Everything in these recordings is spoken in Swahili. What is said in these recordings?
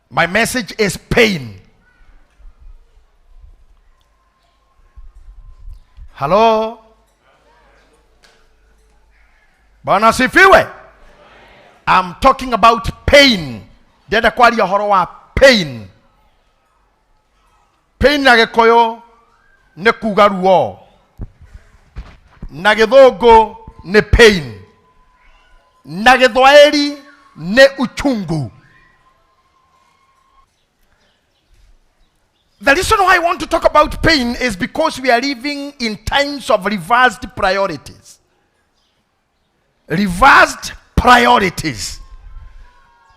My message is pain. Hello? Bwana sifiwe. I'm talking about pain. Deda kwali ya horowa pain. Pain na gekoyo ne kugaruo. Na gedhogo ne pain. Na gedhoeri ne uchungu. The reason why I want to talk about pain is because we are living in times of reversed priorities. Reversed priorities.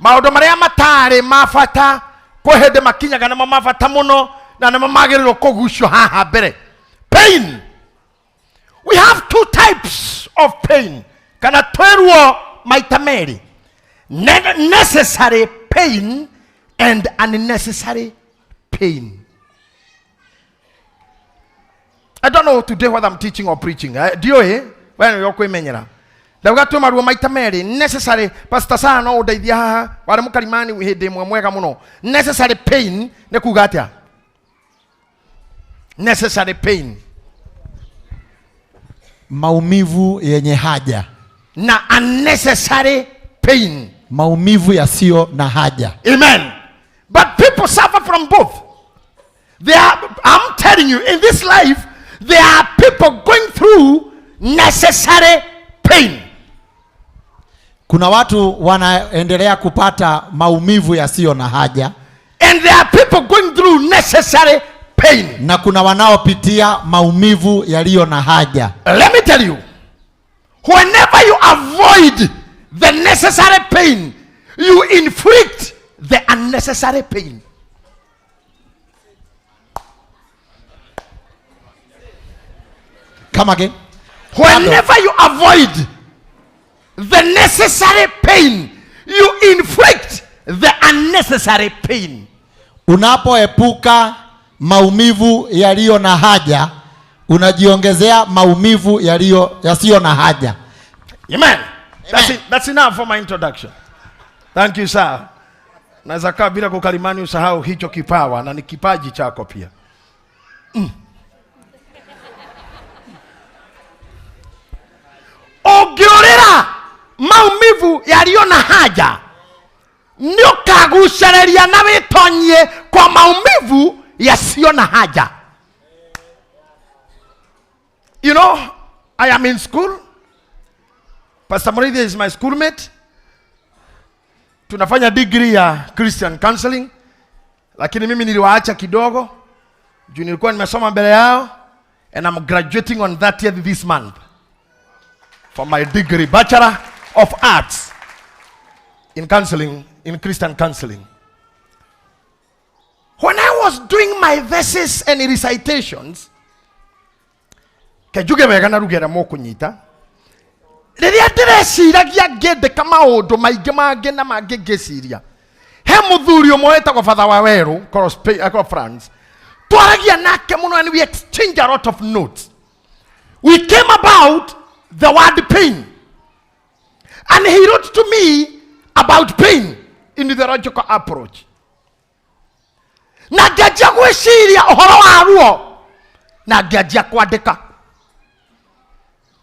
Maodo maria matare mafata kohede makinya kana mafata muno na na mamagiriro kogusho haha bere. Pain. We have two types of pain. Kana twerwo maitameri. Necessary pain and unnecessary pain. I don't know today what I'm teaching or preaching. Do you when you're going menyera? The gato maruo maitameri necessary pastor sana o dai dia wale mukalimani uhede mwega muno. Necessary pain ne kugatia. Necessary pain. Maumivu yenye haja. Na unnecessary pain. Maumivu yasiyo na haja. Amen. But people suffer from both. I'm telling you, in this life, there are people going through necessary pain. Kuna watu wanaendelea kupata maumivu yasiyo na haja. And there are people going through necessary pain. Na kuna wanaopitia maumivu yaliyo na haja. Let me tell you, whenever you avoid the necessary pain, you inflict the unnecessary pain. Come again. Whenever you avoid the necessary pain, you inflict the unnecessary pain. Unapoepuka maumivu yaliyo na haja, unajiongezea maumivu yasiyo na haja. Amen. That's enough for my introduction. Thank you, sir. Naweza kaa bila kukalimani usahau hicho kipawa na ni kipaji chako pia. Ogiorera maumivu yaliyo na haja ndio kagucereria na witonye kwa maumivu yasiyo na haja. You know, I am in school. Pastor Morithi is my schoolmate. Tunafanya degree ya Christian counseling. Lakini mimi niliwaacha kidogo juu nilikuwa nimesoma mbele yao, and I'm graduating on 30th this month for my degree, Bachelor of Arts in counseling, in Christian counseling. When I was doing my verses and recitations, kejuge wega na rugera mo kunyita, riria ndireciiragia ngĩndĩka maũndũ maingĩ mangĩ na mangĩ ngĩciria, he mũthuri ũmwe wetagwo Father Waweru across France, twaragia nake mũno and we exchange a lot of notes. We came about the word pain, and he wrote to me about pain in the theological approach. Na ngĩanjia gwĩciria ũhoro wa ruo, na ngĩanjia kwandĩka.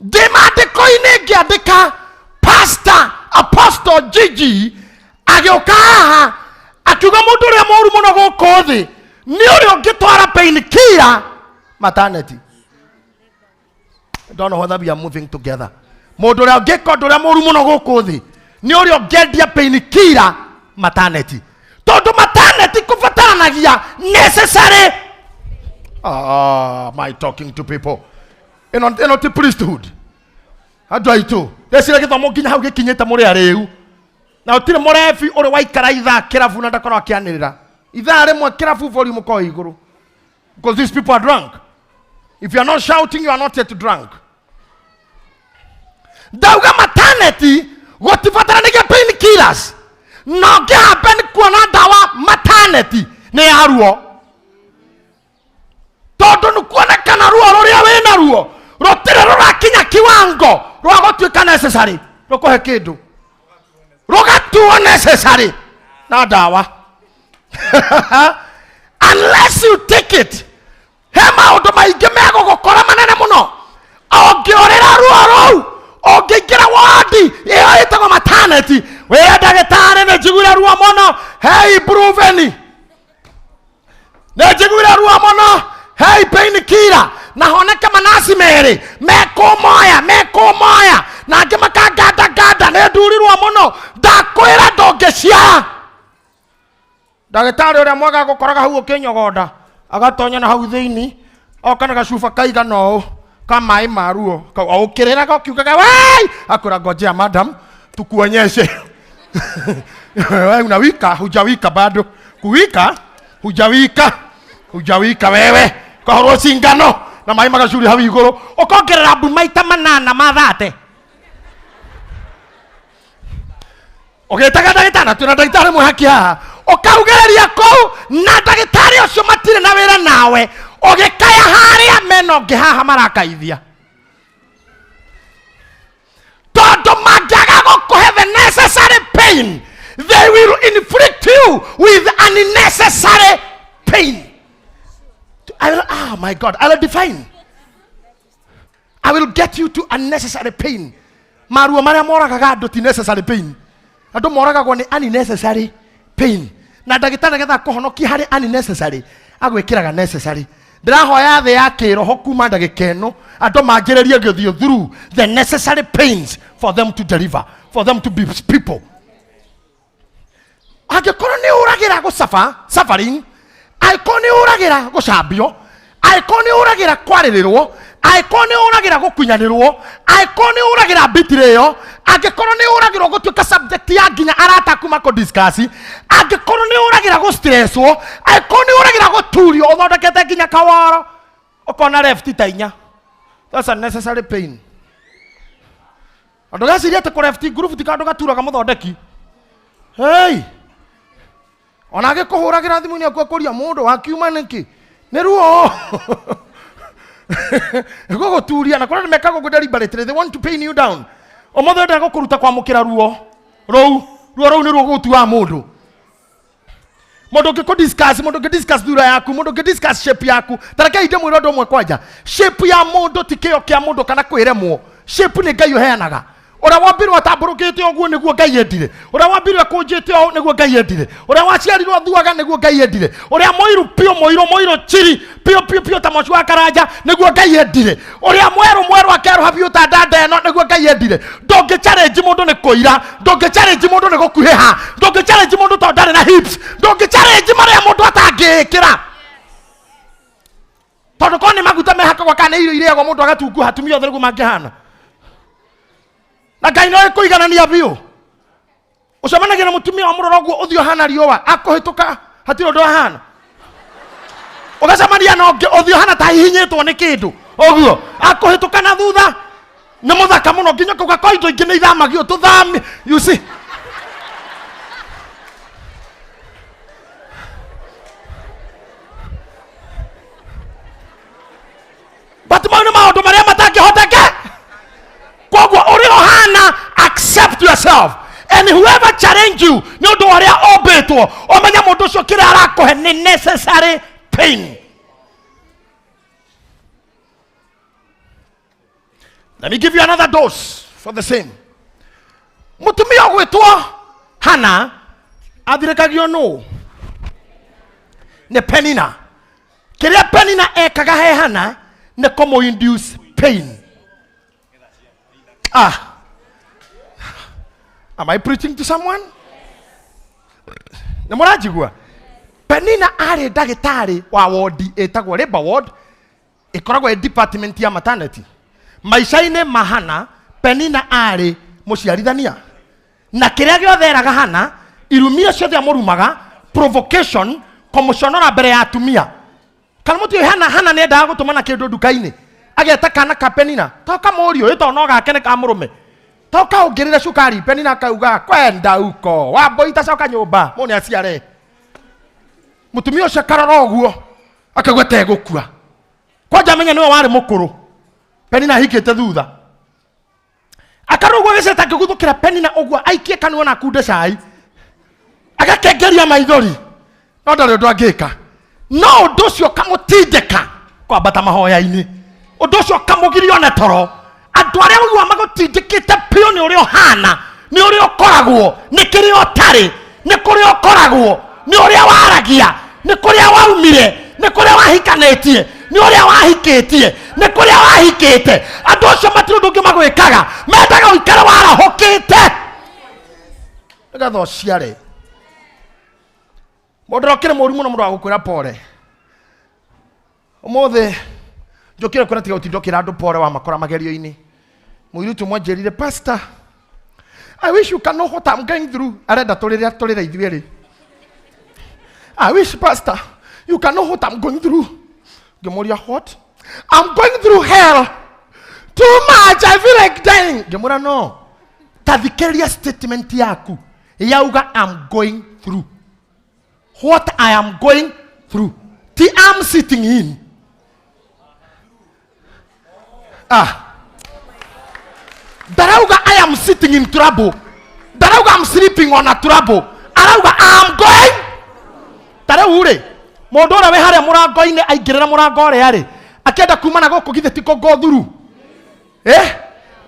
Ndĩmandĩko-inĩ ngĩandĩka Pastor Apostle Gigi agĩũka haha akiuga mũndũ ũrĩa mũru mũno gũkũ thĩ nĩ ũrĩa ũngĩtwara pain killer maternity. I don't know whether we are moving together. Mũndũ ũrĩa ũngĩka ũndũ ũrĩa mũru mũno gũkũ thĩ nĩ ũrĩa ũngĩendia pain killer maternity. Tondũ maternity kũbataranagia necessary. Am I talking to people? Ino ti priesthood. Andũ aitũ ndecira gĩthomo nginya hau gĩkinyĩte mũrĩa rĩu, na ũtirĩ mũrebi ũrĩ waikara ithaa kĩrabu na ndakorwo akĩanĩrĩra ithaa rĩmwe kĩrabu volume ko igũrũ, because these people are drunk. If you are not shouting, you are not yet drunk. Dauga maternity gũtibataranagia pain killers, na ũngĩhambe nĩ kuona ndawa maternity nĩ ya ruo, tondũ nĩ kuonekana ruo rũrĩa wĩna ruo rũtirĩ rũrakinya kiwango rwa gũtuĩka necessary rũkũhe kĩndũ, rũgatuo necessary na ndawa. Unless you take it. Hema odoma igemego gukora manene muno. Ongiorera ruo. Ongigira wadi. Iyo itago maternity. Wewe dagitari ne jigura ruo muno. Hey Bruveni. Ne jigura ruo muno. Hey Painkiller. Na honeka manasi mere. Meko moya. Na ngimaka gada ne duri ruo muno. Dakwira dogecia. Dagitari uria mwaga gukoraga hau ukinyogonda. Agatonya na hau thiini. Oka na gacuba kaiga no. Kamai maruo. Ukirira gokiugaga wai. Akura ngojea madam. Tukuonyeshe. Wewe unawika, hujawika bado. Kuwika, hujawika wewe. Kahoro singano na mai magacuri hau iguru. Ukongerera mbu maita 8 mathate. Ogetaga dagitari tuna dagitari muhaki haha. Okaugereria kou na dagitari ucio matire na wira nawe. Ogekaya haria meno ngihaha marakaithia. Todo magaga gukuhe the necessary pain. They will inflict you with unnecessary pain. Oh my God, I will define. I will get you to unnecessary pain. Maruo maria moraga do ti necessary pain. Ando moraga go ni unnecessary pain. Na dagitari getha kuhonokia hari unnecessary. Agwikiraga necessary. Ndirahoya the ya kiroho kuma ndagikeno ando mangererie githio through the necessary pains for them to deliver, for them to be people. Agikoro ni uragira go suffering. Aikoni uragira go cambio. Aikoni uragira kwaririrwo. Aikoni uragira gukunyanirwo. Aikoni uragira bitreyo. Agikoro ni uragira gutuika subject ya ginya arata kuma ko discuss. Agikoro ni uragira go stresswo. Aikoni uragira go turio othondekete ginya kawaro. Okona left tainya. That's a necessary pain. Ando gasiria te ko left group tikando gaturaga muthondeki. Hey. Onage kuhuragira thimu ni akuria mundu akiuma niki. Ni ruo. Go turia na kora mekago go deliberate. They want to pain you down. Omothe ndago kuruta kwa mukira ruo. Ruo ni ruo gutua mundu. Mundu ngiko discuss dura yaku, mundu ngi discuss shape yaku. Taraka ide mwiro ndo mwe kwaja. Shape ya mundu tikio kia mundu kana kwiremwo. Shape ni Ngai uheanaga. Ora wambirwo atamburukite oguo niguo Ngai endire. Ora wambirwo kunjite o niguo Ngai endire. Ora waciarirwo thuaga niguo Ngai endire. Ora moiru chiri pio ta mochwa karanja niguo Ngai endire. Ora mweru akeru habio ta dada eno niguo Ngai endire. Ndonge challenge mundu ni koira, ndonge challenge mundu ni gukuheha, ndonge challenge mundu to ndare na hips, ndonge challenge maria mundu atangikira. Tondu koni maguta mehaka kwa kana irio irego mundu agatungu hatumio thirgu mangihana. Na Ngai no ikuiganania biu. Ucemanagia na mutumia wa muroroguo uthio hana riwa akuhituka hatiro ndo hana. Ugacemania na uthio hana ta hihinyitwo ni kindu. Oguo akuhituka na thutha. Ni muthaka muno nginya kuga kwa indo ingi ni ithamagio tuthami. You see. But maundu maria matangihoteke. Accept yourself. And whoever challenge you, no do area obeto. Omanya modo so kira arako he necessary pain. Let me give you another dose for the same. Mutumi ogwetwa Hana adirikagio no. Ne Penina. Kiria Penina ekaga he Hana ne komo induce pain. Am I preaching to someone? Namorajigwa. Penina are dagitari wa ward etagwo labor ward. Ikoragwo e department ya maternity. Maisha-ine mahana Penina are muciarithania. Na kiria giothe eraga Hana irumia ciothe amurumaga provocation commissionera mbere ya atumia. Kana mutu Hana ne ndaga gutumana kindu nduka-ini. Ageta kana ka Penina. Toka murio ito no gakene ka murume. Toka ugirira cukari Penina kauga kwenda uko. Wamboita coka nyumba. Mone aciare. Mutumia ucio karora oguo. Akagwete gukua. Kwanja menya niwe wari mukuru. Penina hikite thutha. Akarugwa giceta kiguthukira Penina oguo aikie kanua na kunde cai. Agakengeria maithori. no ndari undu angika no undu ucio kamutindika kwambata mahoya-ini undu ucio kamugirio na toro andu aria wigua magutindikite pio ni uria hana ni uria ukoragwo ni kiria utari ni kuria ukoragwo ni uria waragia ni kuria waumire ni kuria wahikanetie ni uria wahikitie ni kuria wahikite andu ucio matiri undu ungi magwikaga mendaga uikare warahukite nigatha uciare mundu rokire muri muno mundu agukwira pore umuthi njokire kwira tiga utindokira andu pore wa makora magerio-ini muiritu mwanjerire pastor I wish you can know what I'm going through arenda turire ithueri I wish pastor you can know what I'm going through ngemuria what I'm going through hell too much I feel like dying ngemura no tathikeria statement yaku yauga I'm going through what I am going through the I'm sitting in Darauga I am sitting in trouble. Darauga I'm sleeping on a trouble. Arauga I'm going. Taraure. Modora we haria murango-ini aingirira murango ria ri. Akienda kumana guku githe tiko go through.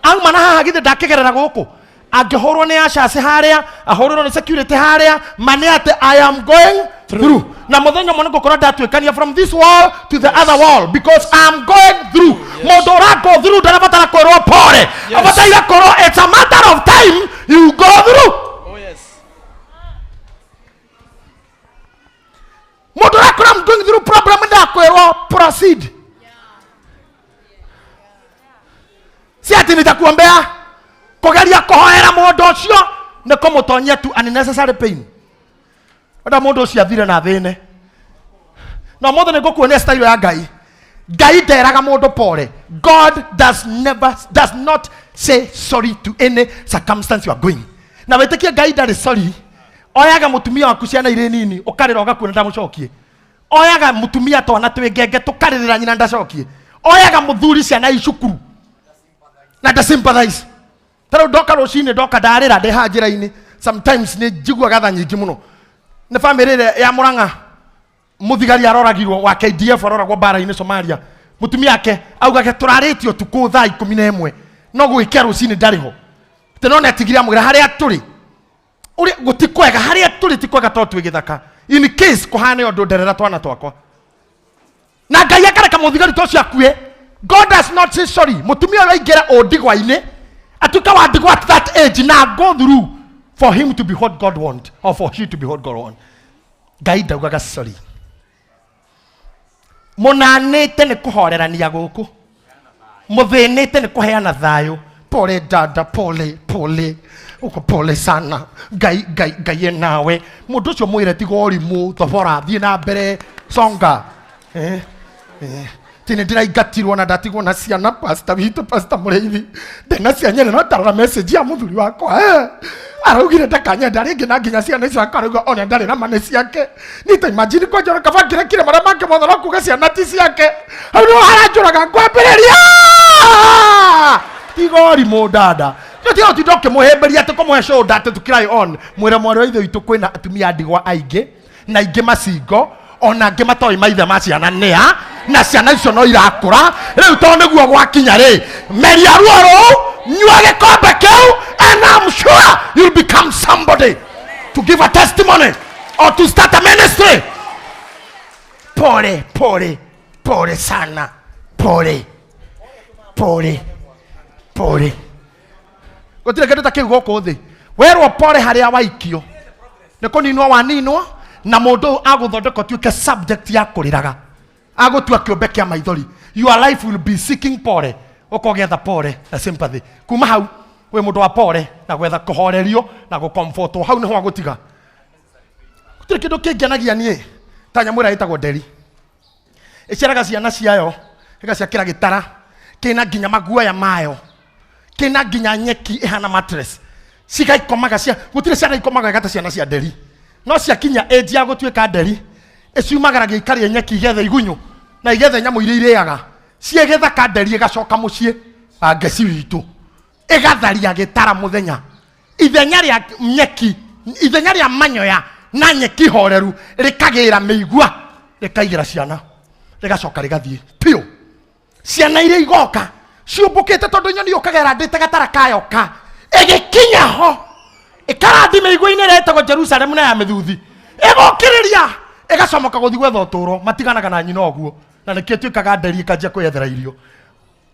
Auma na haha githe ndakigerera guku. Angihorwo ni ashasi haria, ahorwo ni security haria, mane ate I am going through. Na muthenya mwana gukora ndatwikania from this wall to the other wall because I'm going through. Modora go through ndarabatara korwo pore. Abataira korwo it's a matter of time you go through. Oh yes. Modora I'm going through problem ndakwirwo proceed. Si ati nitakuombea kugeria kuhoera mundu ucio ni kumutonyia tu unnecessary pain. Oda mundu ucio athire na thine. No mundu ni gukuonia style ya Ngai. Ngai nderaga mundu pore. God does not say sorry to any circumstance you are going. Na wetikia Ngai ndari sorry. Oyaga mutumia waku ciana ire nini ukarira ugakuona ndamucokie. Oyaga mutumia twana twingenge tukaririra nyina ndacokie. Oyaga muthuri ciana icukuru. Na da sympathize. Tara ndoka rucini ndoka ndarira ndi hanjira-ini sometimes ni njigua gatha nyingi muno. Ni family ya Murang'a muthigari aroragirwo wa KDF aroragwo bara-ini Somalia. Mutumia yake auga turaritio tuku thaa 11 no gwikia rucini ndariho. Tinone atigiria mugira haria turi. Uri gutikwega haria turi tikwega to twigithaka. In case kuhane undu nderera twana twakwa. Na Ngai akareka muthigari tocio akue. God does not say sorry. Mutumia waingira odigwa-ini atuka wadigwa at that age na go through for him to be what God want or for she to be what God want. Ngai ndaugaga sorry. Munanite ni kuhorerania guku. Muthinite ni kuheana thayo. Pole dada, pole. Uko pole sana. Ngai nawe. Mundu ucio mwire tigo orimu thobora thie na mbere songa. Tine ndiraingatirwo na ndatigwo na ciana pastor witu pastor Mureithi ndena cianyene no tarora message ya muthuri wakwa araugire ndakanya ndaringi na nginya ciana icio akaruga ona ndari na mane ciake nita imagine ko njora kabakire kire mara make motho kuga ciana ti ciake hau no haranjuraga kwambiriria tigori mudada ndio tidoke muhemberia te komuhe shoulder ate tukirai on mwira mwari wa ithe witu kwina atumia ndigwa aingi na ingi macingo ona ngi matoi maithe ma ciana nia na ciana icio no irakura riu to niguo gwakinya ri meria ruoro nyua gikombe kiu and I'm sure you'll become somebody to give a testimony or to start a ministry. Pole sana. Pole. Gotire kindu ta kiu goko thi werwo pole haria waikio ni kuninwo waninwo na mundu aguthondeka tuike subject ya kuriraga agutua kiumbe kia maithori. Your life will be seeking pole ukogetha pole na sympathy kuma hau we mundu wa pole na gwetha kuhorerio na gucomfortwo hau ni ho agutiga. Gutire kindu kingenagia nie ta nyamura itagwo nderi iciraga ciana ciayo igaciakira gitara kina nginya maguoya mayo kina nginya nyeki ihana mattress cigaikomaga cia gutire ciana ikomaga gata ciana cia nderi no ciakinya age ya gutuika nderi iciumagara giikaria nyeki igethe igunyu na igethe nyamu iria iriaga ciegetha ka nderi igacoka mucie angeci witu igatharia gitara muthenya ithenya ria nyeki ithenya ria manyoya na nyeki horeru rikagira meigua rikaigira ciana rigacoka rigathie pio ciana iria igoka ciumbukite tondu nyoni yokagera ndite gatara kayoka igikinya ho ikarathi meigua-ini retagwo Jerusalem na ya mithuthi igokiriria igacomoka guthi gwetha uturo matiganaga na nyina oguo na nikio twikaga nderi ikanjia kwethera irio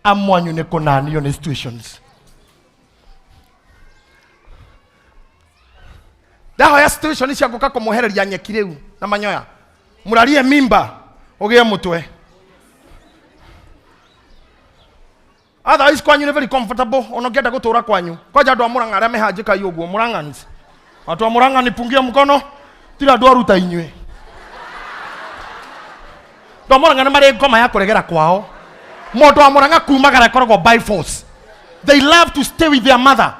amwanyu ni kunanio ni situations. Daho ya situation cia guka kumuhereria nyeki riu na manyoya murarie mimba ugie mutwe otherwise kwanyu ni very comfortable onogenda gutura kwanyu kwaja andu amuranga aria mehanjika yuguo murangans watu amuranga nipungie mkono tira andu aruta inywe ndo muranga ni mari ngoma ya kuregera kwao mondo amuranga kumagara koragwo by force. They love to stay with their mother.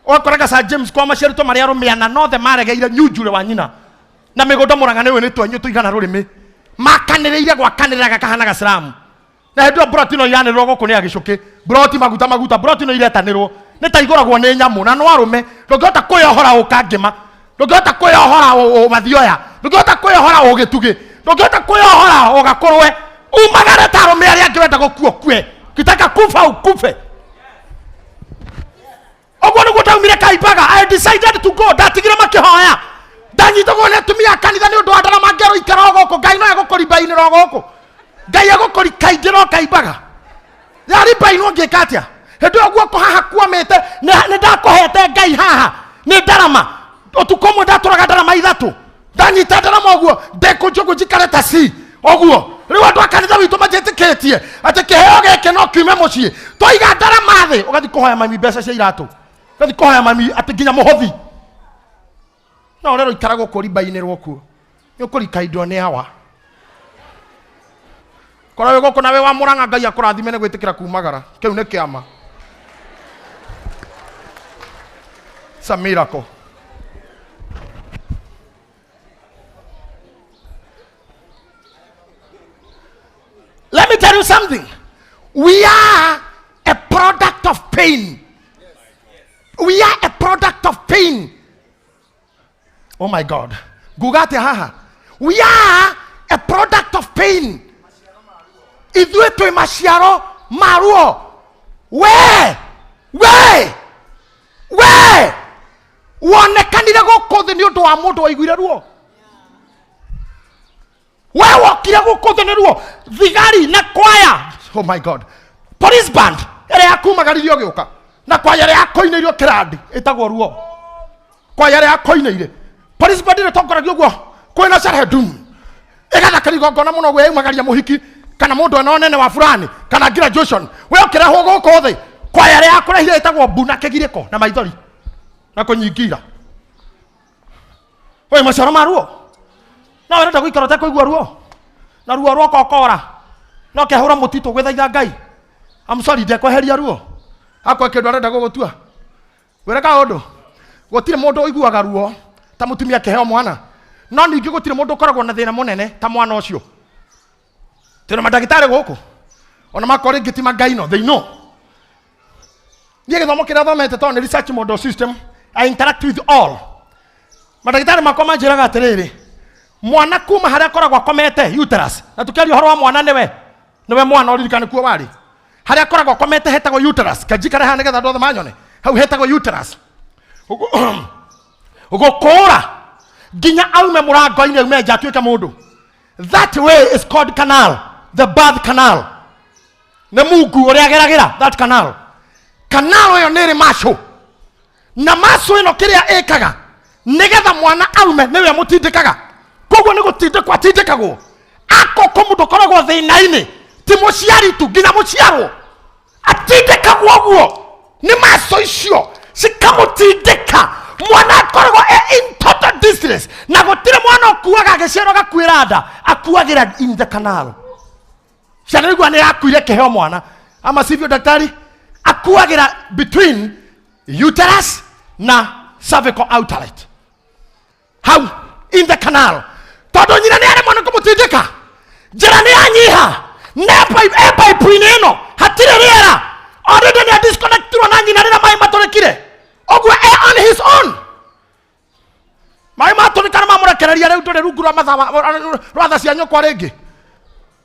Okoraga sa James kwa maciarito maria rumiana no the maregeire nyujure wa nyina na migondo muranga niwe ni twanyu tuigana rurimi makanireire gwakanirira gakahana gaslam na hendu brotino yanirwo goku ni agicuki broti maguta brotino iretanirwo ni ta igoragwo ni nyamu na no arume ndongota kuyohora ukangima ndongota kuyohora o mathioya ndongota kuyohora o gitugi ndongota kuyohora o gakorwe umagara ta arume aria angirenda gukua kue kitaka kufa ukufe. Ogwo niguo ndaumire Kaibaga. I decided to go. Ndatigire makihoya ndanyitagwo ni tumia kanitha ni undu wa ndara mangero ikara goko Ngai no egukori baini ro goko Ngai egukori kaingiro Kaibaga yari baino ngikatia hendu ogwo ko haha kwamete ni ndakohete Ngai haha ni ndarama otukomwe ndaturaga ndarama ithatu ndanyita ndarama ogwo ndekunjugu njikare ta si ogwo riu andu akanitha witu majetikitie ati kiheo geke no kiume mucii toiga ndarama thi ugathi kuhoya mami mbeca cia iratu gathi kuhoya mami ati nginya muhothi no rero ikarago kuri baini rwoku yokuri kaindo ni hawa kora we goko nawe wa muranga Ngai akurathime ne gwitikira kumagara kiu ne kiama it's a miracle. Let me tell you something. We are a product of pain. We are a product of pain. Oh my God. Gugate haha. We are a product of pain. Idue to maciaro maruo. We wonekanire guku thi ni undu wa mundu waiguire ruo. We wokire guku thi ni ruo. Thigari na kwaya. Oh my God. Police band ere akumagaririo giuka na kwaya ere akoineirio kirandi itagwo ruo. Kwaya ere akoineire police band ere tokoragio guo kwina sharhedum igathaka rigongona muno gwe umagaria muhiki kana mundu no nene wa fulani kana graduation we okirehwo guku thi kwaya ere akurehire itagwo buna kigiriko na maithori na kunyigira we macaro maruo na wenda guikara ta kuigua ruo na ruo rwako okora no kehura mutito gwethaitha Ngai. I'm sorry ndekweheria ruo akwa kindu arenda gugutua wereka undu gutire mundu uiguaga ruo ta mutumia keheo mwana no ningi gutire mundu ukoragwo na thina munene ta mwana ucio tena madagitari guku ona makore ngitima Ngai no they know nie githomo kira thomete to ni research model system. I interact with all madagitari makoma njiraga atiriri mwana kuma haria koragwo akomete uterus na tukiaria horo wa mwana niwe mwana uririkane kuo wari haria koragwo akomete hetagwo uterus kajikare hane getha ndothe manyone hau hetagwo uterus ugukura ginya aume murango-ini aume nja atuike mundu. That way is called canal, the birth canal. Ne mungu uria ageragira that canal yo niri macho na macho ino kiria ikaga nigetha mwana aume niwe mutindikaga koguo ni gutindikwo atindikagwo akoko mundu koragwo thina-ini ti muciari tu nginya muciarwo atindikagwo guo ni macho icio cikamutindika mwana akoragwo in total distress na gutire mwana okuaga agiciarwo gakwira nda akuagira in the canal. Ciana igua ni akuire keheo mwana ama sivyo daktari akuagira between uterus na cervical outlet. How? In the canal. Todo nyina ni ari mwana kumutindika njira ni anyiha nepa ipwineno hatire riera already ni disconnect na nyina ni mai matorekire ogwe on his own mai matorikana mamurekera Tũregeria rĩu tũrĩ rungu rwa mathawa rwa tha cia nyũkwa rĩngĩ.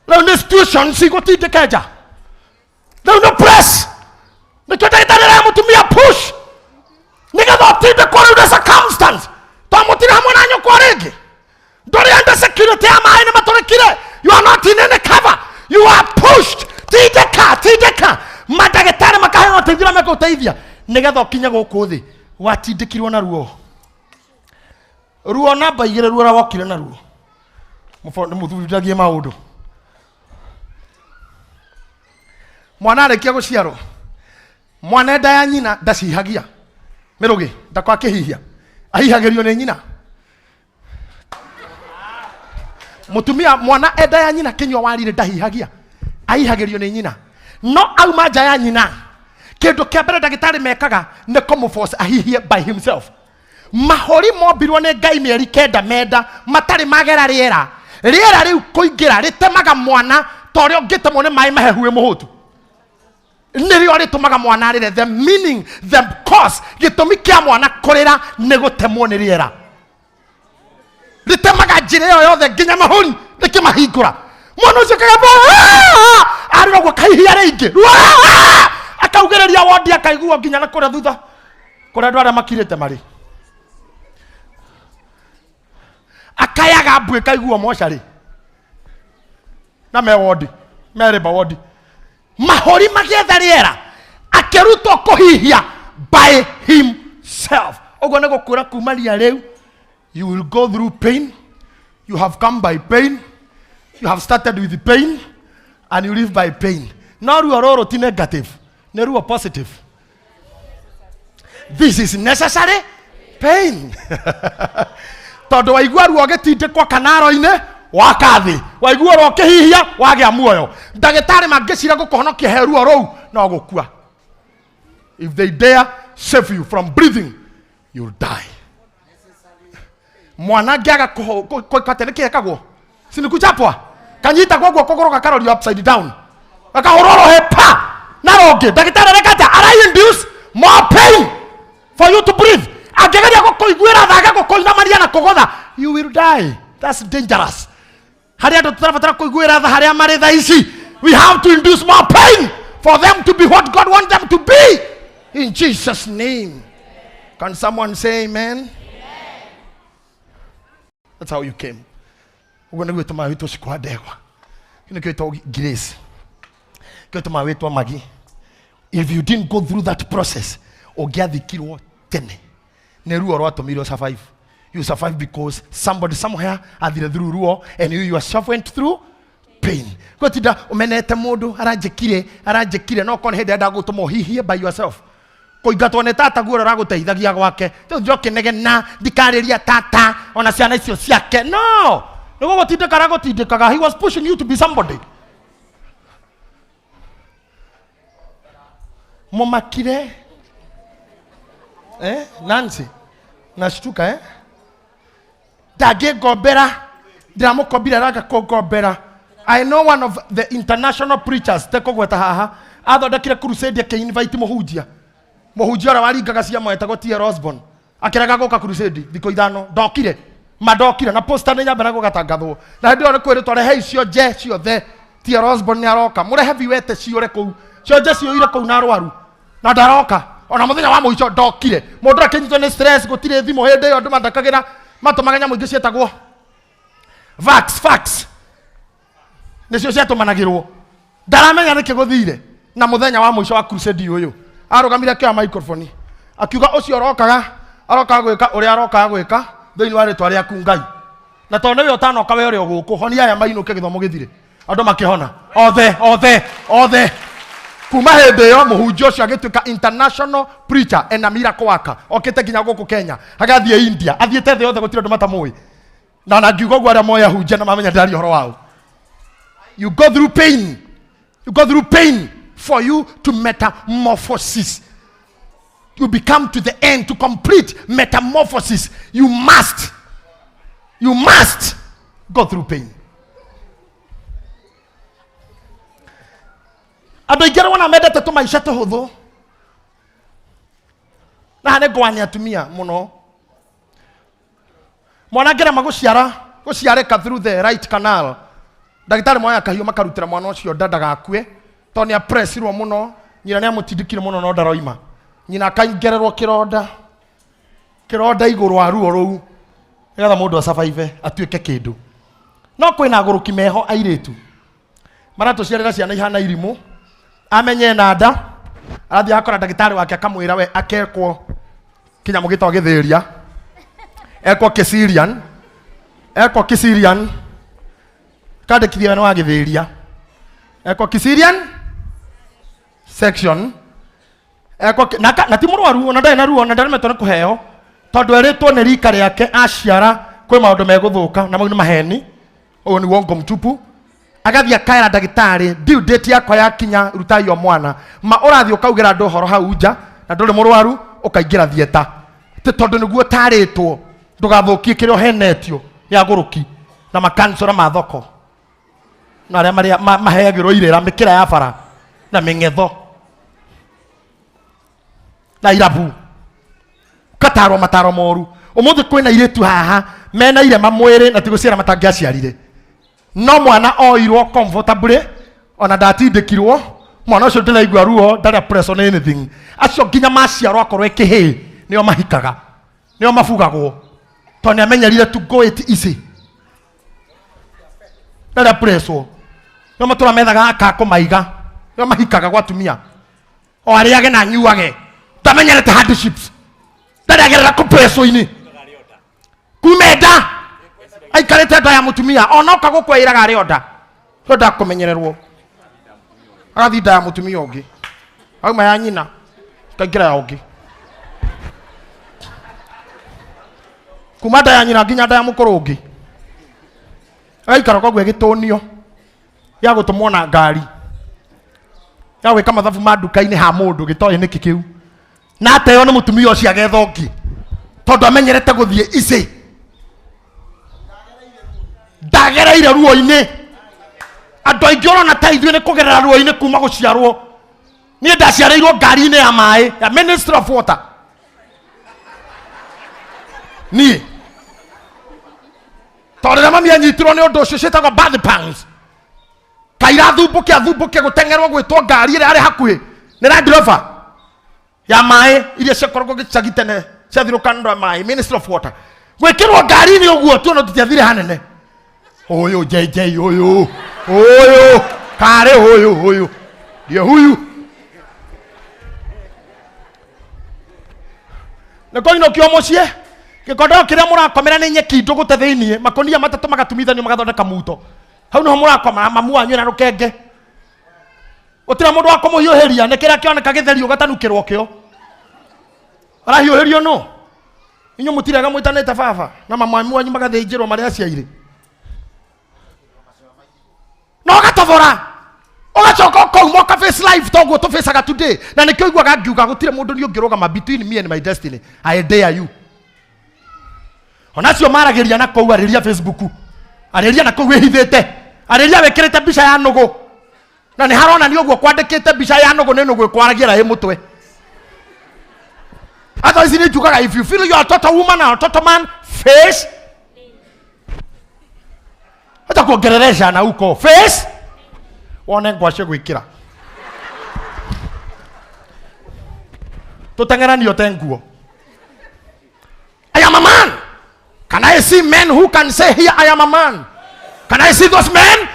Rĩu nĩ situations igũtindĩke nja. Rĩu no press. Nĩkĩo ndagĩtarĩ arĩa mũtumia push. Nĩgetha ũtindĩkwo rĩu nĩ circumstance. Twamũtire hamwe na nyũkwa rĩngĩ. Ndũrĩ under security ya maaĩ nĩmatũrĩkire. You are not in any cover. You are pushed. Tindĩka. Mandagĩtarĩ makahe ũteithio na megũteithia. Nĩgetha ũkinye gũkũ thĩ. Watindĩkirwo na ruo. Ruo namba 2 ruo wokire na ruo. Mũthuthagie maũndũ. Mwana arĩkia gũciarwo. Mwana enda ya nyina ndacihagia. Mĩrũgĩ ndakwa kĩhihia. Ahihagĩrio nĩ nyina. Mũtumia mwana enda ya nyina kinywa warire ndahihagia. Ahihagĩrio nĩ nyina. No auma nja ya nyina. Kĩndũ kĩa mbere ndagĩtarĩ mekaga nĩ kũmũforce ahihie by himself. Mahori mombirwo nĩ Ngai mĩeri 9 menda matarĩ magera rĩera. Rĩera rĩu kũingĩra rĩtemaga mwana torĩa ũngĩtemwo nĩ maĩ mahehu mũhũtu. Nĩrĩo rĩtũmaga mwana arĩre. The meaning, the cause, gĩtũmi kĩa mwana kũrĩra nĩ gũtemwo nĩ rĩera. Rĩtemaga njĩra ĩyo yothe nginya mahũri rĩkĩmahingũra. Mwana ũcio kagamba arĩra ũguo kaihia rĩingĩ. Akaugĩrĩria wondi akaiguo nginya na kũrĩa thutha. Kũrĩa andũ arĩa makirĩte marĩ. Akayaga mbwe kaiguo mocarĩ. Na me wondi. Merĩmba wondi. Mahori magĩetha rĩera. Akĩrutwo kũhihia by himself. Ũguo nĩ gũkũra kuma ria rĩu. You will go through pain. You have come by pain. You have started with pain. And you live by pain. No ruo rũrũ ti negative. Nĩ ruo positive. This is necessary pain. Tondũ waigua ruo gĩtindĩkwo kanaro-inĩ wakathĩ. Waigua ruo kĩhihia wagĩa muoyo. Ndagĩtarĩ mangĩcira gũkũhonokia he ruo rũu no gũkua. If they dare save you from breathing, you'll die. Mwana ngĩaga kũikate nĩ kĩekagwo. Sinikuchapwa. Kanyita kwa kũgũrũ gakarorio upside down. Akahororo hepa. Na roge. Ndagĩtarĩ rekata. Are I induce more pain for you to breathe? Angĩgeria gũkũiguĩra thaga gũkũina maria na kũgotha. You will die. That's dangerous. Harĩa andũ tũrabatara kũiguĩra tha harĩa marĩ tha ici. We have to induce more pain for them to be what God wants them to be. In Jesus' name. Can someone say amen? That's how you came. We're going to go to my squad. We're going to go to grace. Go to my way to Maggie. If you didn't go through that process, or get the kilo 10, Neru or what to survive. You survive because somebody somewhere had the through and you yourself went through pain. Go to the Omeneta Modo, Arajekire, no con head that go to more here by yourself. Koigatonetata go rago te dagia wake. Don't joke again na di career tata on a sianesio siake. No! No, he was pushing you to be somebody. Momakire. Nancy. Nashtuka, Dage Gobera. Dramo Kobira Raga Gobera. I know one of the international preachers, Teko Wetaha, other Dakira Crusade can invite Mohujia. Mohujia wali gagasia mo etagwo Tia Rosborn. Akiraga goka crusade thiko ithano ndokire madokire na poster nenya barago gatangathwo. Na ndio kwĩrĩtwo rehe icio je cio the Tia Rosborn nĩ aroka. Mũrehe viwete ciore kũu. Cio je cio ire kũu na arwaru. Na ndaroka. Ona mũthenya wa mũico ndokire. Mũndũ akĩnyitwo nĩ stress gũtirĩ thimũ hĩndĩ ĩyo andũ mandakagĩra matũmaga nyamũ ingĩ cietagwo fax. Nĩcio ciatũmanagĩrwo. Ndaramenya nĩkĩ gũthire. Na mũthenya wa mũico wa crusade ũyũ. Arogamira kia microphone. Akiuga ũcio aroka gwĩka ũrĩa aroka gwĩka thĩinĩ wa rĩtwa rĩaku Ngai. Na tondũ nĩwe ũtanoka we ũrĩa gũkũ honia aya mainũke gĩthomo gĩthire. Andũ makĩhona. Othe. Kuma hĩndĩ ĩyo mũhunjia ũcio agĩtuĩka international preacher and a miracle worker. Okĩte nginya gũkũ Kenya. Agathiĩ India. Athiĩte thĩ yothe gũtirĩ andũ matamũĩ. Na ngiuga ũguo arĩa moya hunjia na mamenya ndari ũhoro wao. You go through pain. For you to metamorphosis. You become to the end, to complete metamorphosis. You must go through pain. Abaigera wana medete to maisha to huthu. Na hane gwanya tumia muno. mwana ngere guciareka through the right canal ndagitari moya kahiu makarutira mwana ucio ndagakue to ni apressirwo muno nyina ni amutindikire muno no ndaroima nyina akaingererwo kironda iguru wa ruo ruu nigetha mundu asurvive atuike kindu no kwina aguruki meho airitu maratuciarira ciana ihana irimu amenye nanda arathi akora ndagitari wake akamwira we akekwo kinyamu gitwa githiria ekwo Kisirian kandikithia wa githiria ekwo Kisirian section ekwo na ti murwaru ona ndai na ruo na ndarime tone kuheo tondu eritwo ni rika riake aciara kwi maundu meguthuka na maundu maheni uyu ni wongo mtupu agathia kaira ndagitari due date yakwa yakinya rutai yo mwana ma urathi ukaugira andu horo hau nja na nduri murwaru ukaingira thieta ti tondu niguo taritwo ndugathukie kirio henetio ya guruki na makansora ma thoko na aria maria mahegirwo irera mikira ya bara na mingetho na irabu katarwo mataro moru umuthi kwina iretu haha mena irema mwiri na tiguciara matangiaciarire no mwana oirwo comfortably ona ndatindikirwo mwana ucio ndiraigua ruo ndara pressure on anything acio nginya maciarwo akorwo ekihi nio mahikaga nio mafugagwo to ni amenyerire to go it easy ndara pressure nio matura methaga akako maiga nio mahikaga gwa tumia o ariage na nyuage tamenyerete hardships ndaragerera ku pressure ini kumenda aikarete nda ya mutumia ona ukagukwairaga arionda so ndakumenyererwo arathi nda ya mutumia ungi auma ya nyina kaingira ya ungi kuma nda ya nyina nginya nda ya mukuru ungi aikara kwa gwe gitunio ya gutumwo na ngari ya gwika mathabu ma nduka-ini ha mundu gitoye niki kiu na ateo ni mutumia ucio agetha ungi tondu amenyerete guthie ici ndagereire ruo-ini andu aingi orona ta ithuĩ nĩ kũgerera ruo-ini kuma gũciarwo niĩ ndaciarĩirwo ngari-inĩ ya maĩ ya Ministry of Water niĩ tondũ rĩrĩa mami anyitirwo nĩ ũndũ ũcio ciĩtagwo birth pangs kaira thumbũke gũtengerwo gwĩtwo ngari ĩrĩa arĩ hakuhĩ nĩ Land Rover ya maĩ iria ciakoragwo gĩcagi tene ciathirũka nĩ maĩ Ministry of Water gwĩkĩrwo ngari-inĩ ũguo tuona tũtiathire hanene huyu JJ huyu kare huyu ndio huyu niko ino kio mucie gikondo kiria murakomera ni nyeki ndugute thiini makonia matatu magatumithanio magathondeka muto hau no murakoma mamu wanyu na rukenge utira mundu wa kumuhiuhiria ni kiria kioneka githeri ugatanukirwo kio arahiuhirio no inyo mutirega mwitanete baba na mamu wanyu magathĩnjĩrwo maria aciaire no gatavora ugacoka ukauma face life toguo tufacaga today na nikio iguaga ngiuga gutire mundu ni ungirugama between me and my destiny. I dare you. Onacio marageria na kou ariria Facebook ariria na kou ehithite ariria wekirite mbica ya nugu na ni harona ni uguo kwandikite mbica ya nugu ni nugu kwaragira he mutwe atho ici ni njugaga if you feel you are a total woman or a total man face hata kuongereresha na uko face wone ngwacio gwikira tutengeranio tenguo. I am a man. Can I see men who can say here I am a man? Can I see those men?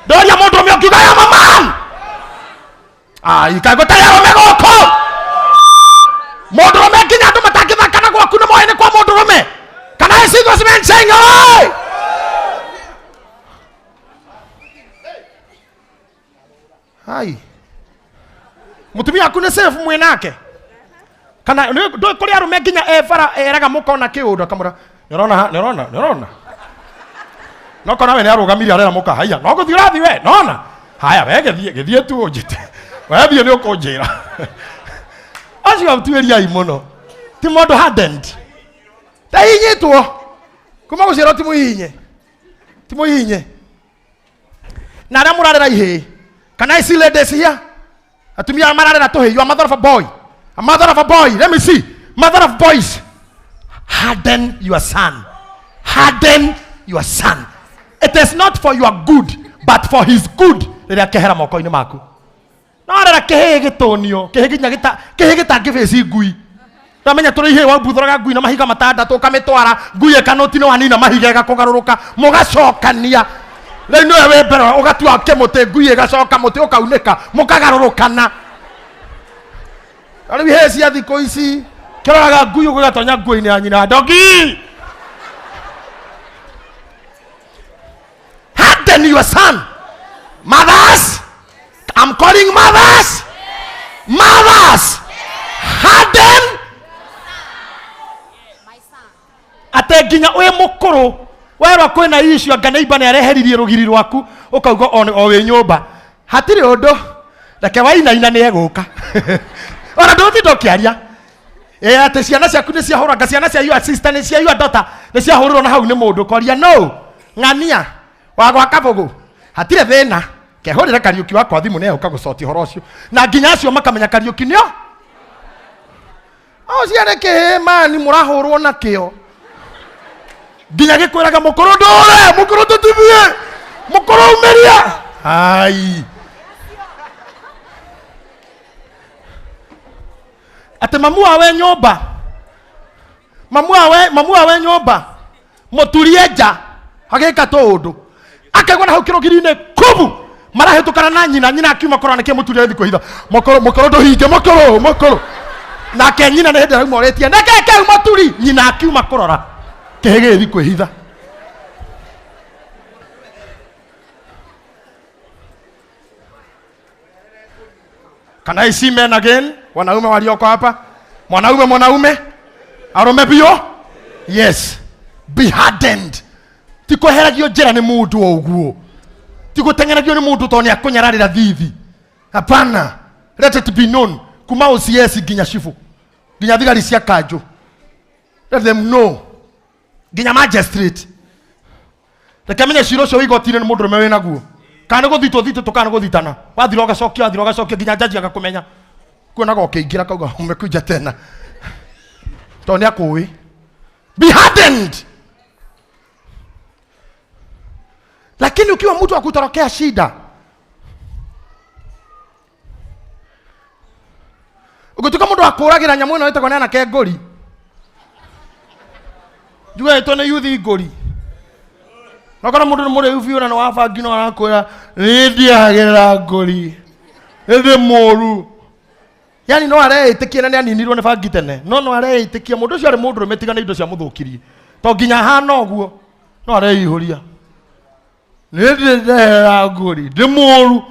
Doria mondo mio kiga I am a man. Ikago tayaro megoko. Mondo me kinya to matakiva kana kwa kuna moene kwa mondo me. Can I see those men saying oi? Hai. Mutumia akune safe mwenake. Kana ndo kuri arume kinya efara eraga mukona kiundo kamura. Nirona. No kona we ni arugamiri arera muka haya. No guthira thi we. Nona. Haya we githie tu ujite. We thie ni ukunjira. Acio atueria imuno. Ti mondo hardened. Ta hinyitwo. Kuma gucira ti muhinye. Ti muhinye. Na ra murarera ihe. Can I see ladies here? Atumia mararera to he. You are mother of a boy. A mother of a boy. Let me see. Mother of boys. Harden your son. harden your son. It is not for your good, but for his good. Rĩrĩa kehera moko-inĩ maku. No rĩrĩa kehĩ gĩtũnio, kehĩ gĩtangĩbĩci ngui. Ramenya tũrĩ ihĩ wa mbuthũraga ngui na mahiga matandatũ ũkamĩtwara, ngui ĩkanũti nĩ wanina mahiga ĩgakũgarũrũka, mũgacokania. Rĩu nĩwe wĩ mbere ũgatua kĩmũtĩ, ngui ĩgacoka mũtĩ ũkaunĩka, mũkagarũrũkana. Rĩu ihĩ cia thikũ ici kĩroraga ngui ũgũgatonya ngui-inĩ ya nyina, dogi. Harden your son. Mothers, I'm calling mothers. Mothers, harden. Ate nginya we mukuru werwa kwina issue anga neighbor ne areheririe rugiri rwaku ukauga o we nyumba hatiri undu reke wainaina ne eguka ona nduthi ndokiaria ate ciana ciaku ne ciahura nga ciana cia your sister ne cia your daughter ne ciahuriro na hau ne mundu koria no ngania wagwa kabogo hatire thina kehurira Kariuki wakwa thimu ne ukagucoti horo cio na nginya acio makamenya Kariuki nio o ciare kehema ni murahurwo na kio nginya gikwiraga mukuru ndore mukuru tutithie mukuru umeria ai ate mamu awe nyomba muturie nja agika tundu akegwa na hau kirogiri-ini kubu marahetukana na nyina akiuma korana ke muturie thiko hitha mukuru nduhinge mukuru na ke nyina ne henda moretie na ke muturi nyina akiuma korora kehege thiko hitha Can I see men again? Wanaume walioko hapa? Mwanaume? Arume bio? Yes. Be hardened. Tiko heragio jera ni mundu oguo. Tiko tengenagio ni mundu toni akunyararira thithi. Hapana. Let it be known. Kuma usiesi ginya shifu. Ginya thigari cia kanjo. Let them know. Ginya magistrate. Rekamenya shiro cio igotire ni mundu rume naguo. Kana guthito tukana guthitana. Wathiroga cokio ginya jaji agakumenya. Kuona gokiingira kauga umekuja tena. Toni akuwi. Be hardened. Lakini ukiwa mtu akutorokea shida. Ugutuka mundu akuragira nyamu ino itako nena ke ngori. Juwe tone yuthi ngori. Nakora mundu ni muri ufi ura na wabangi no arakwira ndiagera ngori. Ndi moru. Yani no areitikia na aninirwo ne bangi tene. No areitikia mundu ucio ari mundu rumetiga indo cia muthukirie. To nginya hana oguo. No areihuria. Ndera ngori. Ndi moru.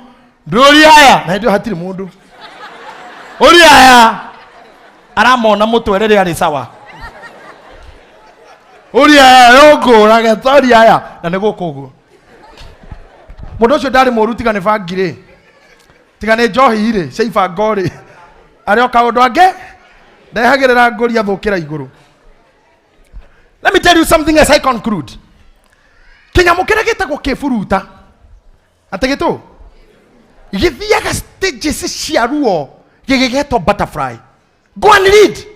Nduri aya na ndio hatiri mundu. Uri aya aramona mutwe riri ari sawa. Uri aya yogora getori aya na ne gukuguo. Mundu ucio ndari moru tiga ne bangire. Tiga ne njohi ire ceiba ngori. Ari okaundu ange ndehagirira ngori athukira iguru. Let me tell you something as I conclude. Kinyamu kira gitagwo kiburuta. Ategeto. Githiaga stages cia ruo. Gigegeto butterfly. Go and read.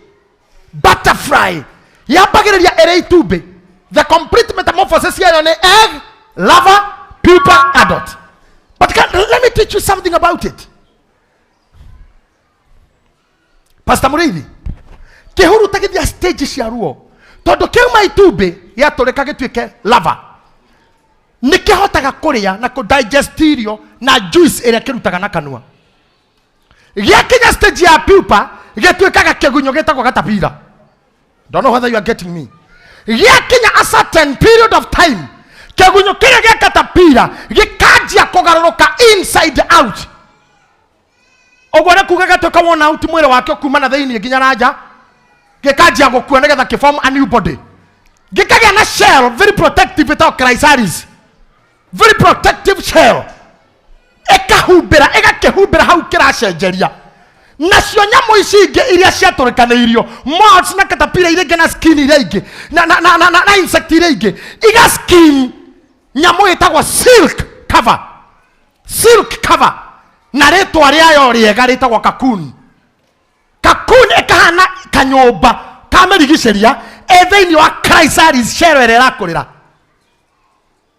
Butterfly. Yambagiriria ere itube. The complete metamorphosis here on the egg, larva, pupa, adult. But let me teach you something about it. Pastor Muriithi. Kehuru tagithia stage cia ruo. Tondu kiuma itube yaturika gituike larva. Nikihotaga kuria na ku digest irio na juice ere kirutaga na kanua. Giakinya stage ya pupa gituikaga kegunyo getagwo gatapira. Don't know whether you are getting me. Giakinya a certain period of time kegunyo kire gya gatapira gikajia kugaroroka inside out. Ogwara kuga gatoka wona out mwere wake kuma na thaini ginya nanja gikajia gukua negetha ki form a new body. Gikagya na shell very protective without chrysalis. Very protective shell. Egakehubira hau kiracenjeria. Nacio nyamu ici ingi iria ciatũrĩkanĩirio moths na caterpillar iria ingĩ na skin iria ingĩ na insect iria ingĩ iga skin nyamu ĩtagwo silk cover na rĩtwa rĩayo rĩega rĩtagwo cocoon ĩkahana kanyũmba kamĩrigicĩria Etheni wa chrysalis shell ĩrĩa ĩrakũrĩra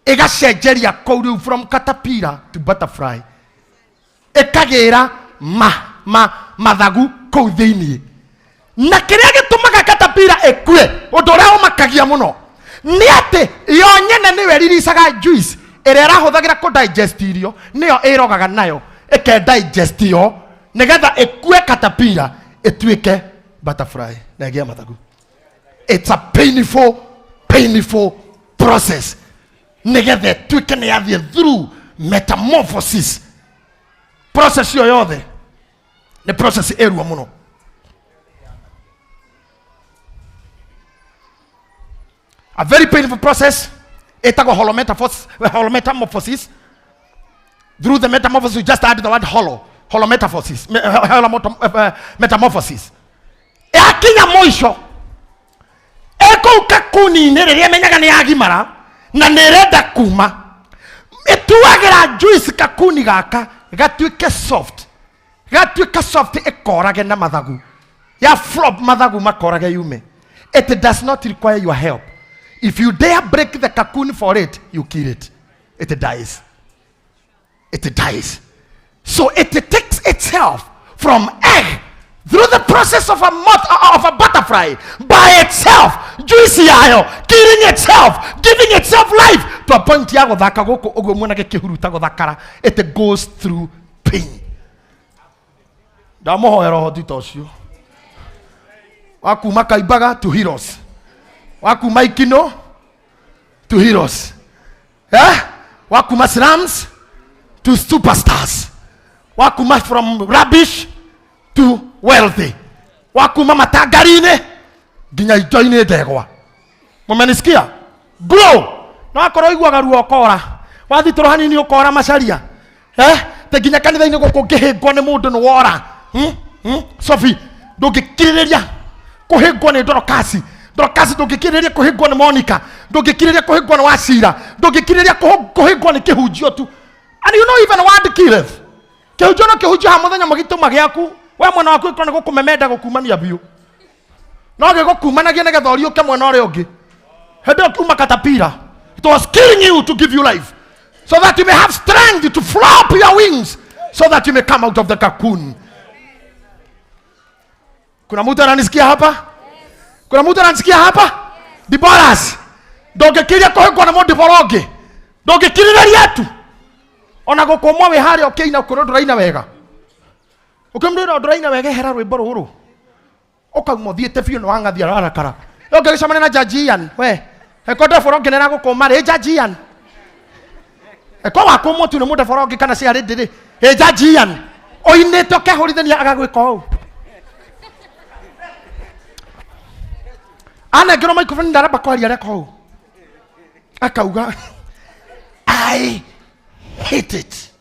ĩgacenjeria kũu from caterpillar to butterfly, ĩkagĩra mathagu kũu thĩinĩ. Na kĩrĩa gĩtũmaga caterpillar ĩkue, ũndũ ũrĩa ũmakagia mũno, nĩ atĩ yo nyene nĩwe riricaga juice ĩrĩa ĩrahũthagĩra kũdigest irio, nĩyo ĩrogaga nayo ĩkedigest yo nĩgetha ĩkue caterpillar ĩtuĩke butterfly na ĩgĩe mathagu. It's a painful process. Nĩgetha ĩtuĩke nĩ yathiĩ through metamorphosis. Process yo yothe nĩ process ĩrua mũno. A very painful process. Ĩtagwo holometamorphosis. Through the metamorphosis, we just add the word holometamorphosis. Metamorphosis. Yakinya mwisho, eko kakuni-inĩ rĩrĩa menyaga nĩ yagimara na nĩrenda kuma, ĩtuagĩra juice kakuni gaka gatuĩke soft. Gatuĩka soft ĩkorage na mathagu. Ya flop mathagu makorage yume. It does not require your help. If you dare break the cocoon for it, you kill it. It dies. It dies. So it takes itself from egg through the process of a butterfly by itself, juicy ayo, killing itself, giving itself life to a point yago dhaka goko ogo mwana ke kihuruta go dhakara. It goes through pain. Damoho eroho ditosio. Waku makaibaga to heroes. Waku maikino to heroes. Waku slums to superstars. Waku from rubbish to wealthy. Waku matagarine ginya ijoine degwa. Mumenisikia? Grow. Na akoro igwaga ruo kora. Wathi torohani ni ukora macaria. Te ginya kanitha-ini guku ngihingwo ni mundu ni wora. Sophie, ndungikiriria kuhingwo ni Dorokasi. Dorokasi ndungikiriria kuhingwo ni Monica. Ndungikiriria kuhingwo ni Wacira. Ndungikiriria kuhingwo ni kihunjio tu. And you know even word killeth. Kihunjio no kihunjio ha muthenya mugituma giaku. We mwena waku ikona gukumemenda gukumania biu. No gigukumanagia nigetha uriuke mwena uria ungi. Hendo kuma caterpillar. It was killing you to give you life, so that you may have strength to flap your wings, so that you may come out of the cocoon. Kuna mtu ananisikia hapa? Kuna mtu ananisikia hapa? Diboras. Ndũngĩkĩria kũhingwo nĩ mũndũ boroge. Ndũngĩkirĩrĩria yetu. Ona gũkũmwa wĩ harĩa ũkĩina kũrũ ndũraina wega. Ũkĩmwĩra ndũraina wega hera rwĩmbo rũrũ. Ũkauma ũthiĩte biũ nĩ wangathia rarakara. Ũngĩgĩcemania na Jaji Ian, we. Ekoda boroge nĩ ragũkũma rĩ Jaji Ian. Eko wakũmwo tu nĩ mũndũ boroge kana cia rĩndĩ. Jaji Ian. Oinĩte ũkĩhũrithania agagwĩka ũũ. Ana ngero microphone ndaraba kwaria reko. Akauga, I hate it.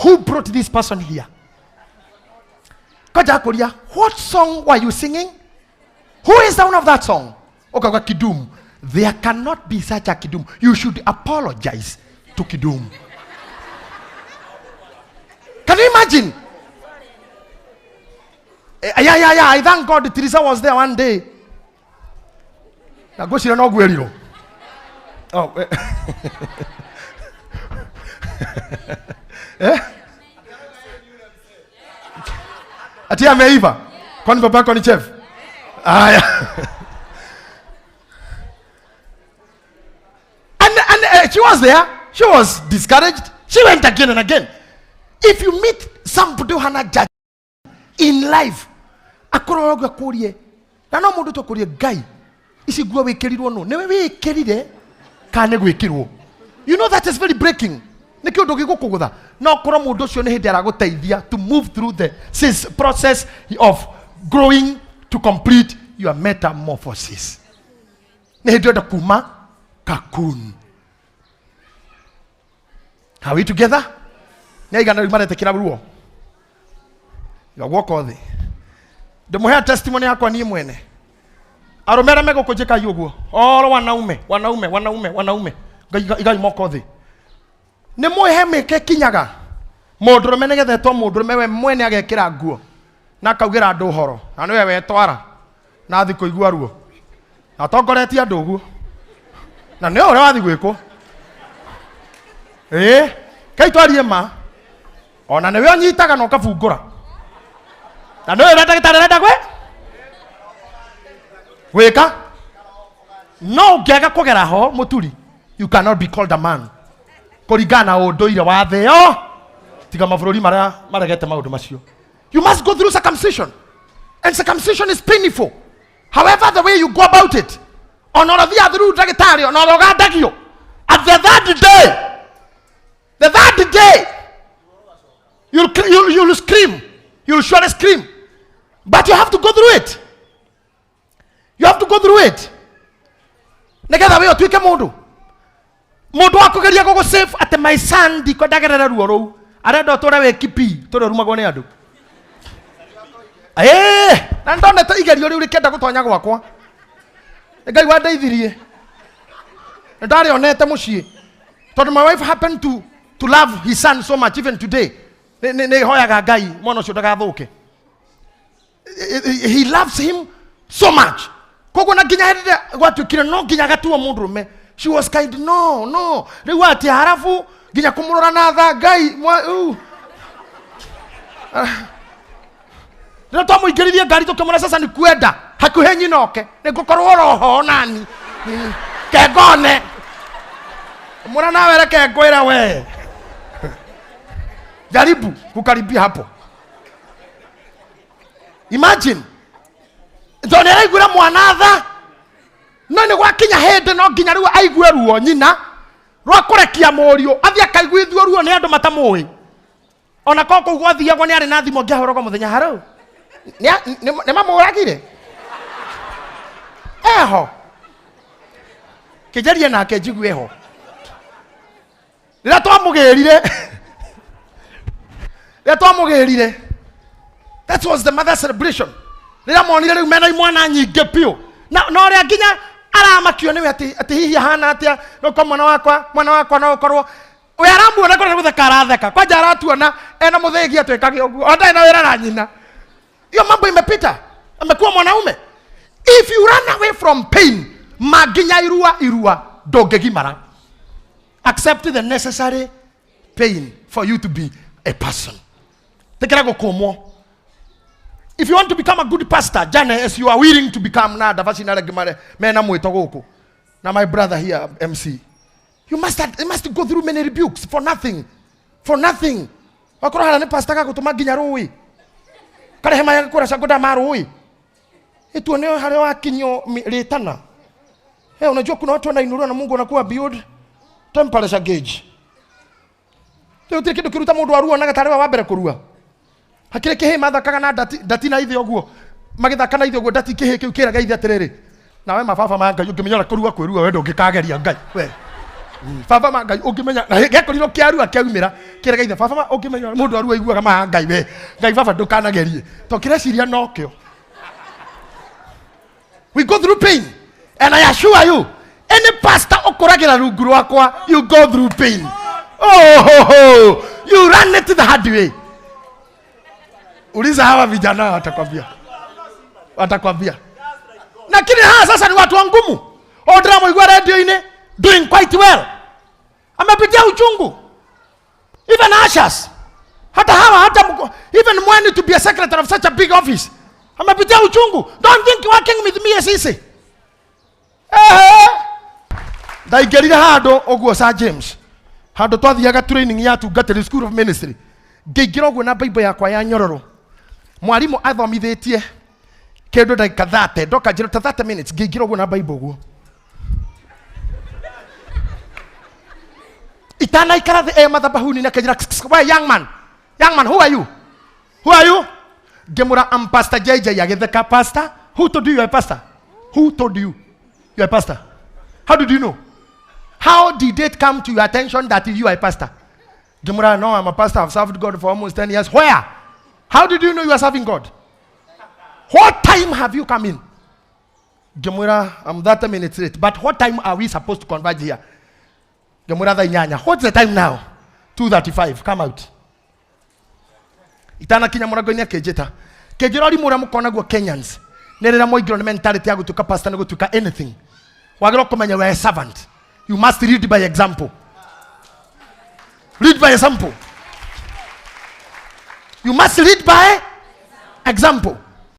Who brought this person here? Kaja kuria, what song were you singing? Who is the one of that song? Okaga Kidum. There cannot be such a Kidum. You should apologize to Kidum. Can you imagine? Yeah. I thank God Teresa was there one day. Go see no guerrero. Oh. Atia ameiva. Kwani baba yako ni chef? Aya. And she was there. She was discouraged. She went again and again. If you meet somebody who hana judge in life, akoroga kurie. Na no mundu to kurie guy. Isi guo wekerirwo no. Newe wekerire kane gwekirwo. You know that is very breaking. Nikio ndogi gukugutha. No koro mundu ucio ni hindi araguteithia to move through the process of growing to complete your metamorphosis. Ni hindi ndo kuma cocoon. Are we together? Ni igana rimare tekira ruo. Yo gwoko thi. Ndemuhe testimony yakwa ni mwene. Aromera mego kujeka yuguo. Oro wanaume. Igai moko thi. Ni muhe meke kinyaga. Mundurume nigethetwo mundurume we mwene agekira nguo. Na kaugira andu horo. Na niwe wetwara. Na thi kuigua ruo. Atongoretie andu uguo. Na nĩ ũrĩa wathi gwĩkwo. Kai twarie ma. Ona nĩwe ũnyitaga na ũkabungũra. Na nĩ ũrĩa ndagĩtarĩ arenda gwĩka. No ũngĩaga kũgera ho mũturi, you cannot be called a man. Kũringana na ũndũire wa thĩ yo. Tiga mabũrũri marĩa maregete maũndũ macio. You must go through circumcision. And circumcision is painful. However, the way you go about it, on all of the other ndagĩtarĩ, on all of the at the third day, you'll scream. You'll surely scream. But you have to go through it. You have to go through it. Negetha we otuike mundu. Mundu akugeria gogo save at my son diko dagerera ruo rou. Arenda tore we kipi, tore rumagwo ni andu. Na ndone ta igerio riu rikenda gutonya gwakwa. Ngai wa ndeithirie. Ndari onete mucii. Tondu my wife happened to love his son so much even today. Ne hoyaga Ngai mwana ucio ndagathuke. He loves him so much. Kogo na ginya hende gwatukire no ginya gatuo mundurume. She was kind, no. Riu ati harafu ginya kumurora na tha Ngai. Ndio twamuingĩrithie ngari tukimwona sasa ni kwenda hakuhe nyinoke nigukorwo roho nani kegone mwana nawe reke ngwira we jaribu kukaribia hapo. Imagine ndone aigura mwana tha no ni gwakinya hende no nginya riu aigue ruo nyina rwa kurekia morio athi akaiguithio ruo ni andu matamui ona koko gwathiagwo ni ari na thimo ngihorogo muthenya harau ne mamuragire eho kijerie nake njigue ho rira twamugirire. That was the mother celebration. Rira monire riu mena imwana nyinge pio na ria nginya aramakio ni ati hihi hana atia no kwa mwana wakwa no korwo we aramuona kwa gutheka aratheka kwa jara tuona ena muthegi atwekage uguo onda ena wera na nyina. Hiyo mambo imepita. Amekuwa mwanaume. If you run away from pain, maginya irua dogegimara. Accept the necessary pain for you to be a person. Tekera komo. If you want to become a good pastor, jana as you are willing to become na davasi na legimare mena mwito goko. Na my brother here MC. You must go through many rebukes for nothing. Wakora hala ne pastor ka gutuma ginya ruwi. Kare hema ya kura sagoda marui. Tuoneo hale wakinyo retana. Unajua kuna watu wanainurua na Mungu anakuwa build temperature gauge. Teo kitu kiruta mundu arua nagatarewa wabere kurua. Hakire kihe mathakaga na dati na ithe oguo. Magithaka na ithe oguo dati kihe kiu kiraga ithe atiriri. Nawe mababa ma Ngai ungimenyora kurua kwirua we ndungikageria Ngai. We. Baba ma Ngai ungimenya na gekoriro kiarua kiaumira kiraga ithe baba ma ungimenya mundu arua iguaga ma Ngai we. Ngai baba ndukanagerie. Tokire ciria nokio. We go through pain. And I assure you, any pastor okuragira rungu rwakwa, you go through pain. You run it the hard way. Uliza hawa vijana watakwambia. Lakini sasa ni watu wangumu. Odramo igwa radio ine doing quite well. Amepitia uchungu. Even ushers. Even when to be a secretary of such a big office. Amepitia uchungu. Don't think working with me is easy. Ndaigerire hando oguo Sir James. Hando twathiaga training ya Tungatiri School of Ministry. Ngeigira oguo na Bible yakwa ya nyororo. Mwarimu athomithitie kendo ndagika 30, ndoka njira 30 minutes ngeigira oguo na Bible oguo. Itana ikara the mathabahuni na kejira. Why young man, who are you? Gemura am Pastor JJ yagetheka pastor. Who told you you are a pastor? Who told you you are a pastor? How did you know? How did it come to your attention that you are a pastor? Gemura, no, I'm a pastor. I've served God for almost 10 years. Where? How did you know you are serving God? What time have you come in? Gemura, I'm 30 minutes late. But what time are we supposed to converge here? Gemura the nyanya. What's the time now? 2:35. Come out. Itana kinya muragonia kejeta. Kejirori mura mukona go Kenyans. Nere na moigiro mentality ya gutuka pastor na gutuka anything. Wagiro kumenya we are a servant. You must lead by example. Lead by example. You must lead by example.